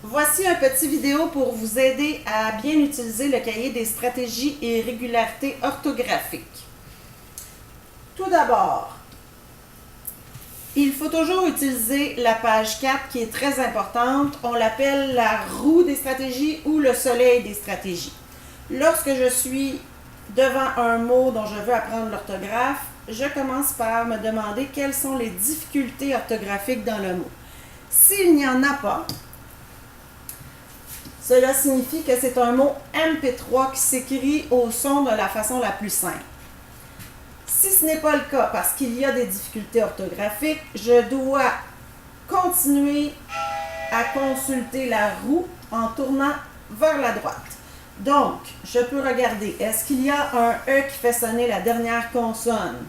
Voici un petit vidéo pour vous aider à bien utiliser le cahier des stratégies et régularités orthographiques. Tout d'abord, il faut toujours utiliser la page 4 qui est très importante. On l'appelle la roue des stratégies ou le soleil des stratégies. Lorsque je suis devant un mot dont je veux apprendre l'orthographe, je commence par me demander quelles sont les difficultés orthographiques dans le mot. S'il n'y en a pas, cela signifie que c'est un mot MP3 qui s'écrit au son de la façon la plus simple. Si ce n'est pas le cas parce qu'il y a des difficultés orthographiques, je dois continuer à consulter la roue en tournant vers la droite. Donc, je peux regarder, est-ce qu'il y a un E qui fait sonner la dernière consonne?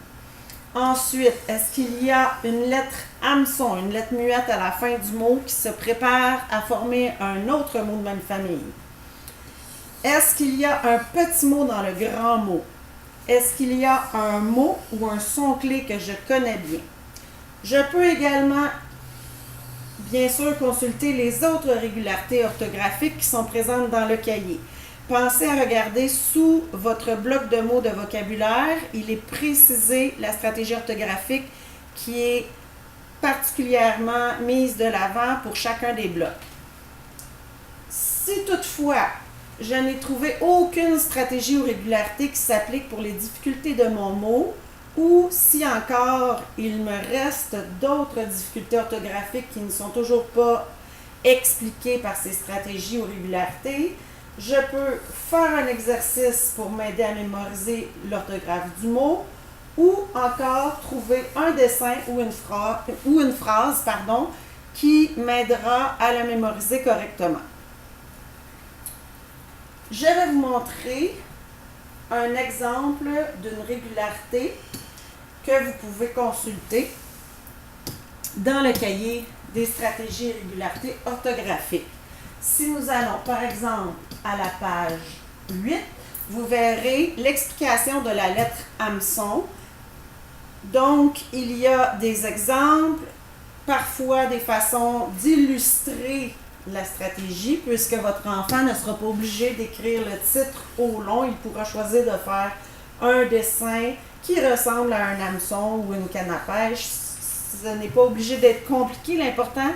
Ensuite, est-ce qu'il y a une lettre hameçon, une lettre muette à la fin du mot qui se prépare à former un autre mot de même famille? Est-ce qu'il y a un petit mot dans le grand mot? Est-ce qu'il y a un mot ou un son clé que je connais bien? Je peux également, bien sûr, consulter les autres régularités orthographiques qui sont présentes dans le cahier. Pensez à regarder sous votre bloc de mots de vocabulaire. Il est précisé la stratégie orthographique qui est particulièrement mise de l'avant pour chacun des blocs. Si toutefois, je n'ai trouvé aucune stratégie ou régularité qui s'applique pour les difficultés de mon mot, ou si encore il me reste d'autres difficultés orthographiques qui ne sont toujours pas expliquées par ces stratégies ou régularités, je peux faire un exercice pour m'aider à mémoriser l'orthographe du mot ou encore trouver un dessin ou une phrase qui m'aidera à la mémoriser correctement. Je vais vous montrer un exemple d'une régularité que vous pouvez consulter dans le cahier des stratégies et régularités orthographiques. Si nous allons, par exemple, à la page 8, vous verrez l'explication de la lettre hameçon. Donc, il y a des exemples, parfois des façons d'illustrer la stratégie, puisque votre enfant ne sera pas obligé d'écrire le titre au long. Il pourra choisir de faire un dessin qui ressemble à un hameçon ou une canne à pêche. Ce n'est pas obligé d'être compliqué. L'important,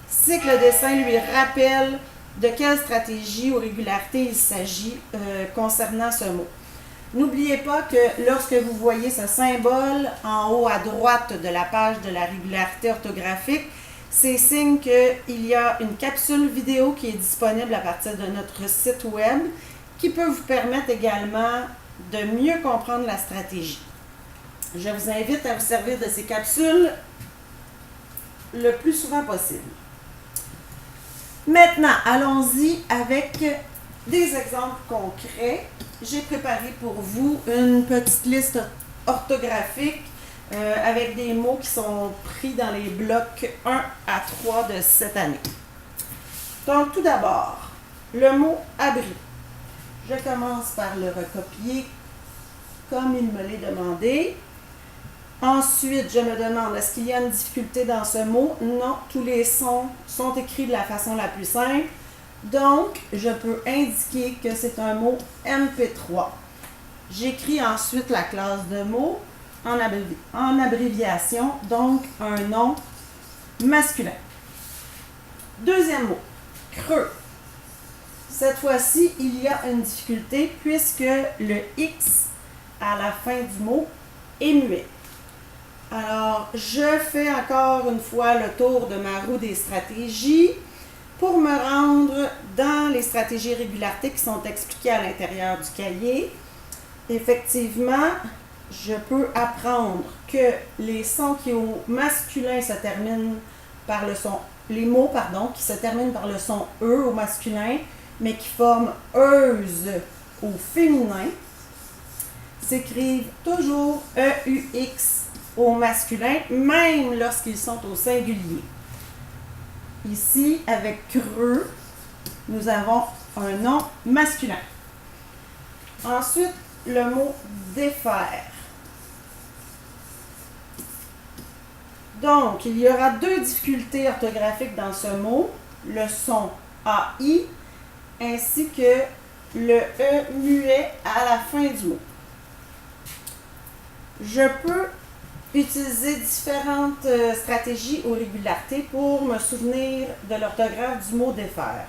c'est que le dessin lui rappelle de quelle stratégie ou régularité il s'agit concernant ce mot. N'oubliez pas que lorsque vous voyez ce symbole en haut à droite de la page de la régularité orthographique, c'est signe qu'il y a une capsule vidéo qui est disponible à partir de notre site web qui peut vous permettre également de mieux comprendre la stratégie. Je vous invite à vous servir de ces capsules le plus souvent possible. Maintenant, allons-y avec des exemples concrets. J'ai préparé pour vous une petite liste orthographique avec des mots qui sont pris dans les blocs 1 à 3 de cette année. Donc, tout d'abord, le mot abri. Je commence par le recopier comme il me l'est demandé. Ensuite, je me demande, est-ce qu'il y a une difficulté dans ce mot? Non, tous les sons sont écrits de la façon la plus simple. Donc, je peux indiquer que c'est un mot MP3. J'écris ensuite la classe de mots en abréviation, donc un nom masculin. Deuxième mot, creux. Cette fois-ci, il y a une difficulté puisque le X à la fin du mot est muet. Alors, je fais encore une fois le tour de ma roue des stratégies pour me rendre dans les stratégies et régularités qui sont expliquées à l'intérieur du cahier. Effectivement, je peux apprendre que les sons qui au masculin se terminent par le son, les mots, qui se terminent par le son E au masculin, mais qui forment euse au féminin, s'écrivent toujours EUX au masculin, même lorsqu'ils sont au singulier. Ici, avec creux, nous avons un nom masculin. Ensuite, le mot défaire. Donc, il y aura deux difficultés orthographiques dans ce mot. Le son AI, ainsi que le E muet à la fin du mot. Je peux utiliser différentes stratégies ou régularités pour me souvenir de l'orthographe du mot défaire.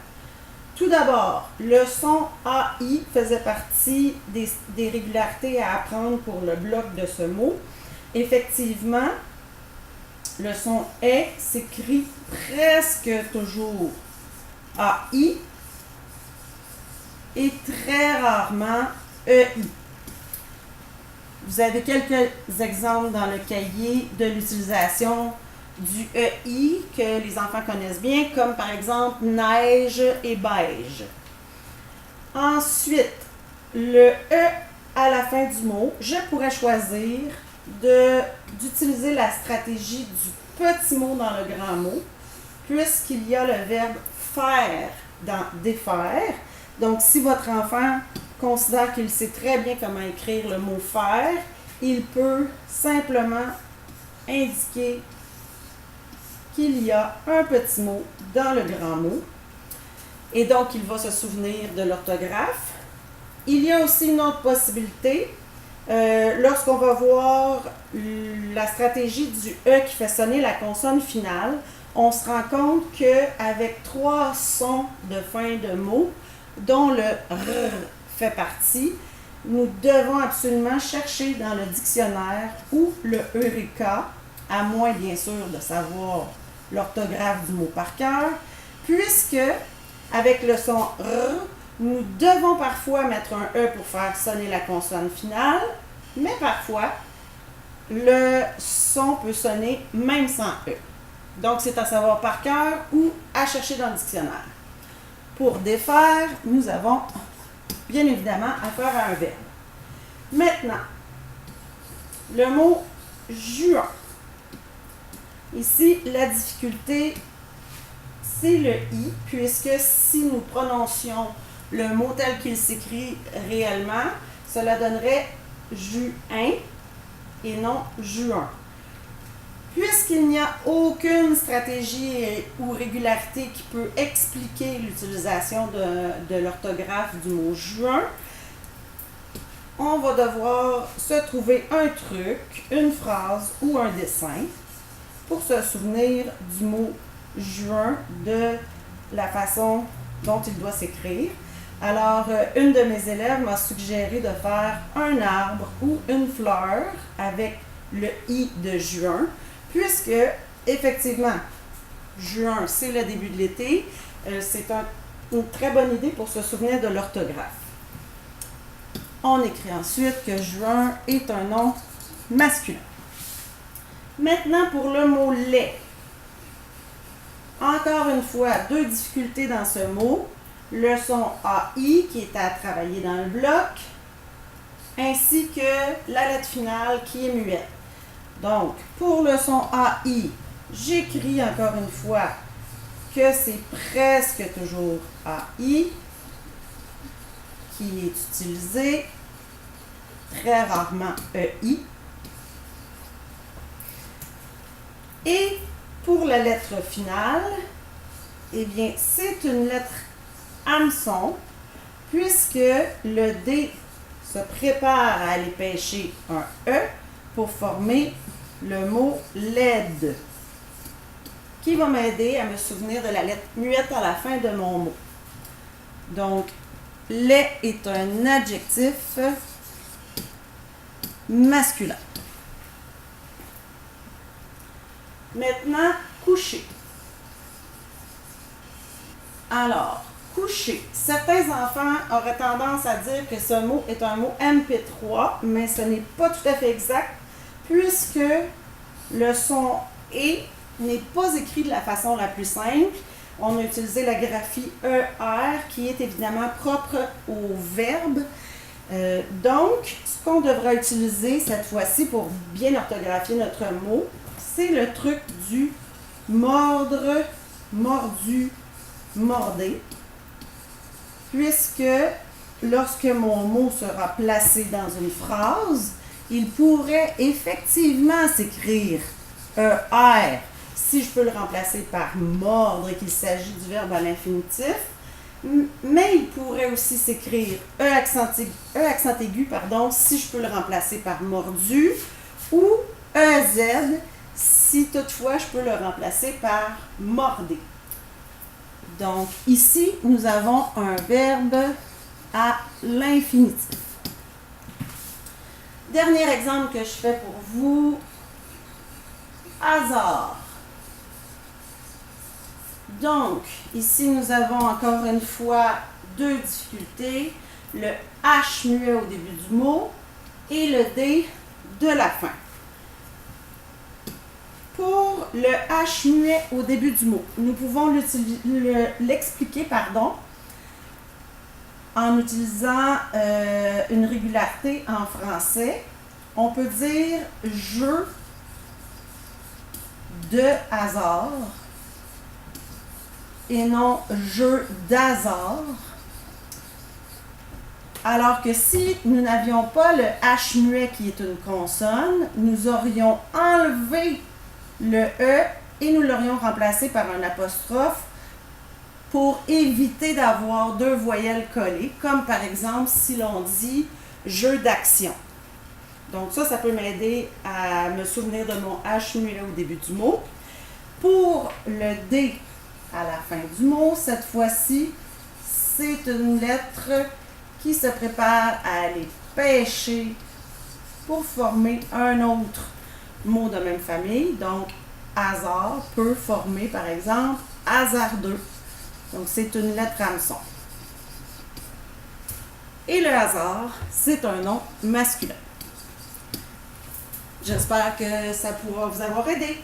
Tout d'abord, le son AI faisait partie des régularités à apprendre pour le bloc de ce mot. Effectivement, le son est s'écrit presque toujours AI et très rarement EI. Vous avez quelques exemples dans le cahier de l'utilisation du EI que les enfants connaissent bien, comme par exemple neige et beige. Ensuite, le E à la fin du mot, je pourrais choisir d'utiliser la stratégie du petit mot dans le grand mot, puisqu'il y a le verbe faire dans défaire. Donc, si votre enfant considère qu'il sait très bien comment écrire le mot faire, il peut simplement indiquer qu'il y a un petit mot dans le grand mot. Et donc, il va se souvenir de l'orthographe. Il y a aussi une autre possibilité. Lorsqu'on va voir la stratégie du E qui fait sonner la consonne finale, on se rend compte qu'avec 3 sons de fin de mot, dont le R fait partie, nous devons absolument chercher dans le dictionnaire ou le Eureka, à moins bien sûr de savoir l'orthographe du mot par cœur, puisque avec le son R, nous devons parfois mettre un E pour faire sonner la consonne finale, mais parfois, le son peut sonner même sans E. Donc, c'est à savoir par cœur ou à chercher dans le dictionnaire. Pour défaire, nous avons bien évidemment affaire à un verbe. Maintenant, le mot juin. Ici, la difficulté, c'est le I, puisque si nous prononcions le mot tel qu'il s'écrit réellement, cela donnerait juin et non juin. Puisqu'il n'y a aucune stratégie ou régularité qui peut expliquer l'utilisation de l'orthographe du mot juin, on va devoir se trouver un truc, une phrase ou un dessin pour se souvenir du mot juin de la façon dont il doit s'écrire. Alors, une de mes élèves m'a suggéré de faire un arbre ou une fleur avec le I de juin, puisque, effectivement, juin, c'est le début de l'été. C'est une très bonne idée pour se souvenir de l'orthographe. On écrit ensuite que juin est un nom masculin. Maintenant, pour le mot lait. Encore une fois, 2 difficultés dans ce mot. Le son AI qui est à travailler dans le bloc, ainsi que la lettre finale qui est muette. Donc, pour le son AI, j'écris encore une fois que c'est presque toujours AI qui est utilisé, très rarement EI. Et pour la lettre finale, eh bien, c'est une lettre hameçon, puisque le D se prépare à aller pêcher un E pour former le mot laide, qui va m'aider à me souvenir de la lettre muette à la fin de mon mot. Donc, lait est un adjectif masculin. Maintenant, coucher. Alors, coucher. Certains enfants auraient tendance à dire que ce mot est un mot MP3, mais ce n'est pas tout à fait exact, puisque le son « et » n'est pas écrit de la façon la plus simple. On a utilisé la graphie ER, qui est évidemment propre au verbe. Donc, ce qu'on devra utiliser cette fois-ci pour bien orthographier notre mot, c'est le truc du mordre, mordu, mordé, puisque lorsque mon mot sera placé dans une phrase, il pourrait effectivement s'écrire ER si je peux le remplacer par mordre et qu'il s'agit du verbe à l'infinitif. Mais il pourrait aussi s'écrire E accent aigu, pardon, si je peux le remplacer par mordu, ou EZ si toutefois je peux le remplacer par morder. Donc ici, nous avons un verbe à l'infinitif. Dernier exemple que je fais pour vous, hasard. Donc, ici, nous avons encore une fois deux difficultés. Le H muet au début du mot et le D de la fin. Pour le H muet au début du mot, nous pouvons l'expliquer en utilisant une régularité en français. On peut dire « jeu de hasard » et non jeu d'hasard. Alors que si nous n'avions pas le H muet qui est une consonne, nous aurions enlevé le E et nous l'aurions remplacé par un apostrophe pour éviter d'avoir deux voyelles collées, comme par exemple si l'on dit jeu d'action. Donc ça peut m'aider à me souvenir de mon H muet au début du mot. Pour le D à la fin du mot, cette fois-ci, c'est une lettre qui se prépare à aller pêcher pour former un autre mot de même famille. Donc, hasard peut former, par exemple, hasardeux. Donc, c'est une lettre hameçon. Et le hasard, c'est un nom masculin. J'espère que ça pourra vous avoir aidé.